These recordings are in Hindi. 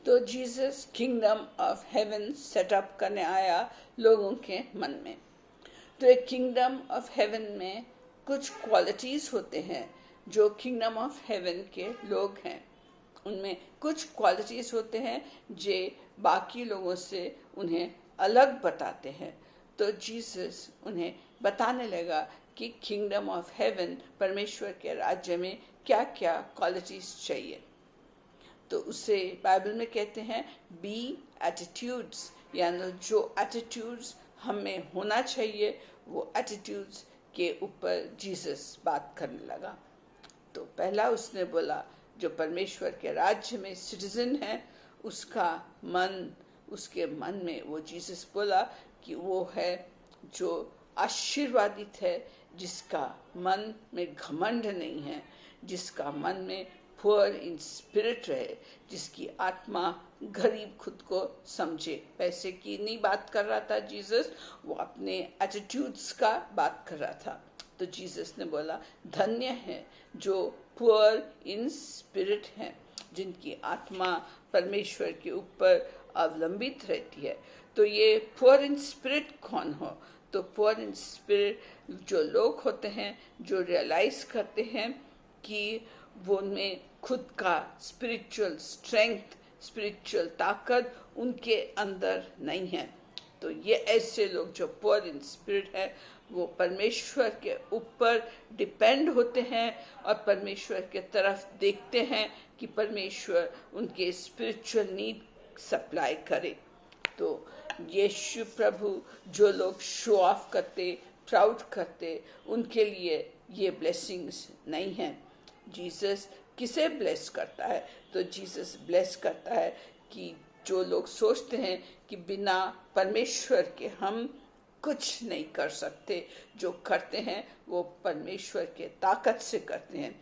तो Jesus kingdom of haven setup करने आया लोगों के मन में। तो एक किंगडम ऑफ हेवन में कुछ क्वालिटीज होते हैं जो किंगडम ऑफ हेवन के लोग हैं, उनमें कुछ क्वालिटीज होते हैं जो बाकी लोगों से उन्हें अलग बताते हैं। तो जीसस उन्हें बताने लगा कि किंगडम ऑफ हेवन, परमेश्वर के राज्य में क्या क्या क्वालिटीज चाहिए। तो उसे बाइबल में कहते हैं बी एटीट्यूड्स, यानी जो एटीट्यूड्स हमें होना चाहिए वो एटीट्यूड्स के ऊपर जीसस बात करने लगा। तो पहला उसने बोला जो परमेश्वर के राज्य में सिटीजन है उसका मन, उसके मन में वो जीसस बोला कि वो है जो आशीर्वादित है, जिसका मन में घमंड नहीं है, जिसका मन में पुअर इन स्पिरिट रहे, जिसकी आत्मा गरीब खुद को समझे। पैसे की नहीं बात कर रहा था जीसस, वो अपने एटीट्यूड्स का बात कर रहा था। तो जीसस ने बोला धन्य है जो पुअर इन स्पिरिट हैं, जिनकी आत्मा परमेश्वर के ऊपर अवलंबित रहती है। तो ये पुअर इन स्पिरिट कौन हो? तो पुअर इन स्पिरिट जो लोग होते हैं जो रियलाइज करते हैं कि वो उनमें खुद का स्पिरिचुअल स्ट्रेंथ, स्पिरिचुअल ताकत उनके अंदर नहीं है। तो ये ऐसे लोग जो पुअर इन स्पिरिट है वो परमेश्वर के ऊपर डिपेंड होते हैं और परमेश्वर के तरफ देखते हैं कि परमेश्वर उनके स्पिरिचुअल नीड सप्लाई करे। तो यीशु प्रभु जो लोग शो ऑफ करते, प्राउड करते, उनके लिए ये ब्लेसिंग्स नहीं है। जीसस किसे ब्लेस करता है? तो जीसस ब्लेस करता है कि जो लोग सोचते हैं कि बिना परमेश्वर के हम कुछ नहीं कर सकते, जो करते हैं वो परमेश्वर के ताकत से करते हैं।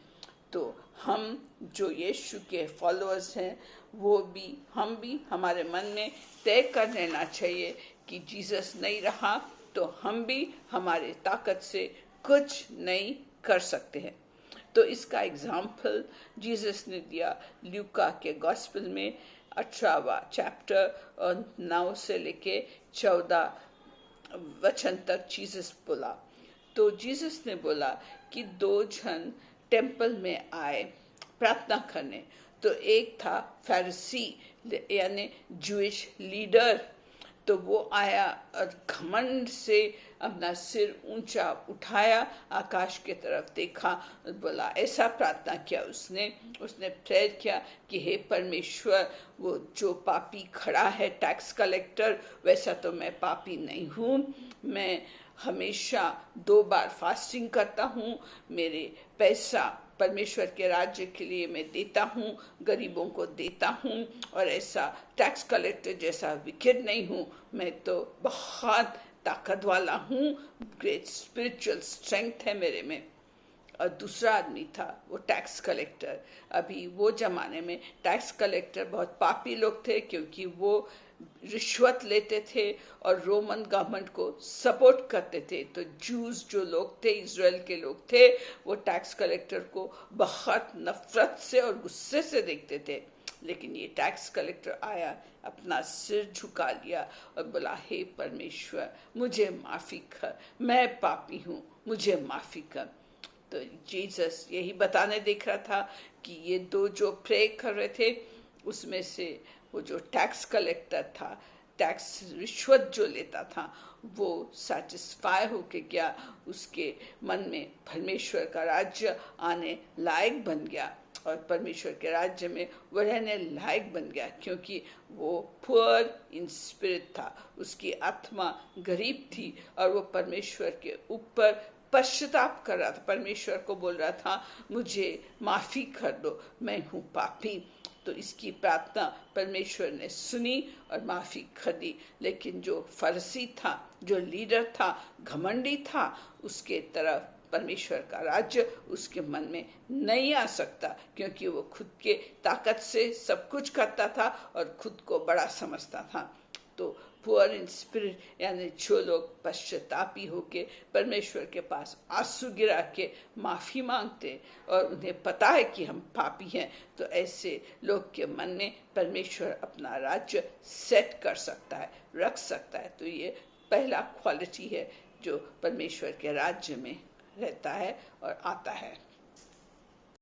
तो हम जो यीशु के फॉलोअर्स हैं वो भी, हम भी हमारे मन में तय कर लेना चाहिए कि जीसस नहीं रहा तो हम भी हमारे ताकत से कुछ नहीं कर सकते हैं। तो इसका एग्जाम्पल जीसस ने दिया ल्यूका के गॉस्पेल में 18वां चैप्टर और 9 से लेके 14 वचन तक जीसस बोला। तो जीसस ने बोला कि 2 जन टेम्पल में आए प्रार्थना करने। तो एक था फरीसी यानी जूइश लीडर, तो वो आया और घमंड से अपना सिर ऊंचा उठाया, आकाश की तरफ देखा, बोला, ऐसा प्रार्थना किया उसने प्रेयर किया कि हे परमेश्वर, वो जो पापी खड़ा है टैक्स कलेक्टर, वैसा तो मैं पापी नहीं हूँ। मैं हमेशा 2 बार फास्टिंग करता हूँ, मेरे पैसा परमेश्वर के राज्य के लिए मैं देता हूँ, गरीबों को देता हूँ, और ऐसा टैक्स कलेक्टर जैसा विकेट नहीं हूँ। मैं तो बहुत ताकत वाला हूँ, ग्रेट स्पिरिचुअल स्ट्रेंथ है मेरे में। और दूसरा आदमी था वो टैक्स कलेक्टर। अभी वो जमाने में टैक्स कलेक्टर बहुत पापी लोग थे, क्योंकि वो रिश्वत लेते थे और रोमन गवर्नमेंट को सपोर्ट करते थे। तो जूस जो लोग थे, इजराइल के लोग थे, वो टैक्स कलेक्टर को बहुत नफरत से और गुस्से से देखते थे। लेकिन ये टैक्स कलेक्टर आया, अपना सिर झुका लिया और बोला, हे परमेश्वर, मुझे माफ़ी कर, मैं पापी हूँ, मुझे माफ़ी कर। तो जीसस यही बताने देख रहा था कि ये 2 जो प्रे कर रहे थे, उसमें से वो जो टैक्स कलेक्टर था, टैक्स रिश्वत जो लेता था, वो सेटिस्फाई होके गया, उसके मन में परमेश्वर का राज्य आने लायक बन गया और परमेश्वर के राज्य में वो रहने लायक बन गया, क्योंकि वो पुअर इन स्पिरिट था, उसकी आत्मा गरीब थी और वो परमेश्वर के ऊपर पश्चाताप कर रहा था, परमेश्वर को बोल रहा था, मुझे माफ़ी कर दो, मैं हूँ पापी। तो इसकी प्रार्थना परमेश्वर ने सुनी और माफ़ी कर दी। लेकिन जो फरीसी था, जो लीडर था, घमंडी था, उसके तरफ परमेश्वर का राज्य उसके मन में नहीं आ सकता, क्योंकि वो खुद के ताकत से सब कुछ करता था और खुद को बड़ा समझता था। तो पुअर इन स्पिरिट, यानी जो लोग पश्चातापी होके परमेश्वर के पास आंसू गिरा के माफ़ी मांगते और उन्हें पता है कि हम पापी हैं, तो ऐसे लोग के मन में परमेश्वर अपना राज्य सेट कर सकता है, रख सकता है। तो ये पहला क्वालिटी है जो परमेश्वर के राज्य में रहता है और आता है।